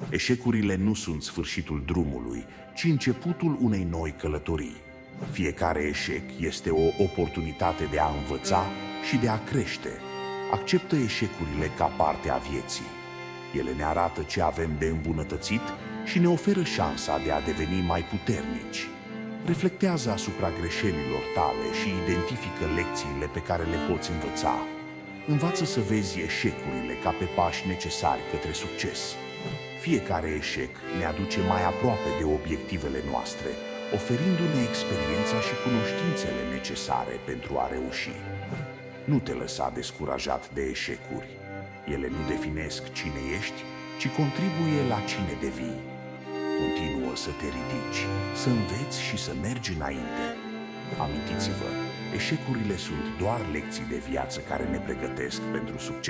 Eșecurile nu sunt sfârșitul drumului, ci începutul unei noi călătorii. Fiecare eșec este o oportunitate de a învăța și de a crește. Acceptă eșecurile ca parte a vieții. Ele ne arată ce avem de îmbunătățit și ne oferă șansa de a deveni mai puternici. Reflectează asupra greșelilor tale și identifică lecțiile pe care le poți învăța. Învață să vezi eșecurile ca pe pași necesari către succes. Fiecare eșec ne aduce mai aproape de obiectivele noastre, oferindu-ne experiența și cunoștințele necesare pentru a reuși. Nu te lăsa descurajat de eșecuri. Ele nu definesc cine ești, ci contribuie la cine devii. Continuă să te ridici, să înveți și să mergi înainte. Amintiți-vă, eșecurile sunt doar lecții de viață care ne pregătesc pentru succes.